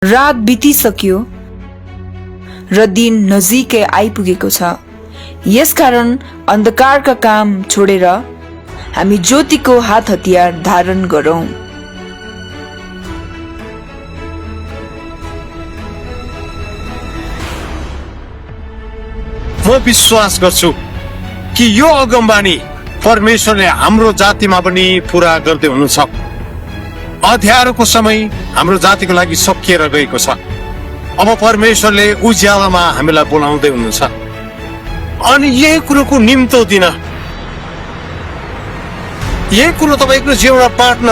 रात बितिसक्यो र दिन नजिकै आइपुगेको छ। यसकारण अन्धकारका काम छोडेर हामी ज्योतिको हात हतियार धारण गरौं। म विश्वास गर्छु कि यो अगमबानी परमेश्वरले हाम्रो जातिमा पनि पूरा गर्दै हुनुहुन्छ। अँध्यारोको समय हाम्रो जातिको लागि सकिएर गएको छ। अब परमेश्वरले उज्यालोमा हामीलाई बोलाउँदै हुनुहुन्छ अनि यही कुरोको निम्तो दिन, यही कुरो तपाईँको जीवनमा बाँड्न,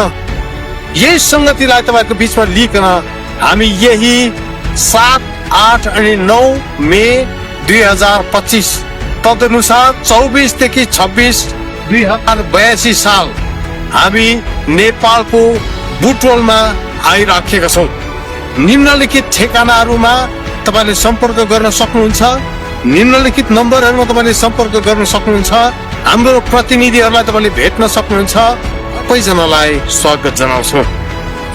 यही संगतिलाई तपाईँको बिचमा लिकन हामी यही 7, 8 अनि 9 मे 2025 तदनुसार 24 देखि 26 2082 साल हामी नेपालको बुटवलमा आइराखेका छौँ। निम्नलिखित ठेगानाहरूमा तपाईँले सम्पर्क गर्न सक्नुहुन्छ। निम्नलिखित नम्बरहरूमा तपाईँले सम्पर्क गर्न सक्नुहुन्छ। हाम्रो प्रतिनिधिहरूलाई तपाईँले भेट्न सक्नुहुन्छ। सबैजनालाई स्वागत जनाउँछु।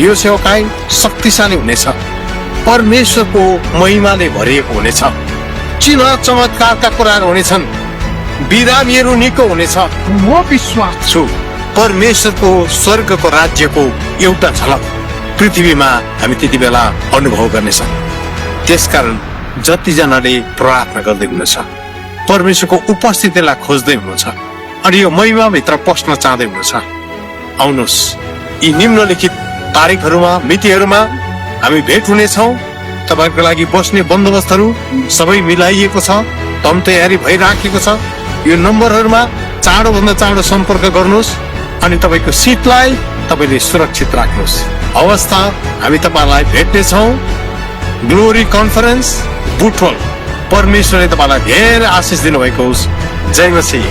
यो सेवाकाई शक्तिशाली हुनेछ, परमेश्वरको महिमाले भरिएको हुनेछ। चिन्ह चमत्कारका कुराहरू हुनेछन्, बिरामीहरू निको हुनेछ। म विश्वास छु परमेश्वरको स्वर्गको राज्यको एउटा झलक पृथ्वीमा हामी त्यति बेला अनुभव गर्नेछौँ। त्यसकारण जतिजनाले प्रार्थना गर्दै हुनुहुन्छ, परमेश्वरको उपस्थितिलाई खोज्दै हुनुहुन्छ अनि यो महिमाभित्र पस्न चाहँदै हुनुहुन्छ, आउनुहोस्। यी निम्नलिखित तारिखहरूमा, मितिहरूमा हामी भेट हुनेछौँ। तपाईँको लागि बस्ने बन्दोबस्तहरू सबै मिलाइएको छ, तम तयारी भइराखेको छ। यो नम्बरहरूमा चाँडोभन्दा चाँडो सम्पर्क गर्नुहोस् अनि तपाईँको सिटलाई तपाईँले सुरक्षित राख्नुहोस्। अवस्था हामी तपाईँलाई भेट्नेछौँ। Glory conference Butwal. परमेश्वरले तपाईँलाई धेरै आशिष दिनुभएको होस्। जय मसीह।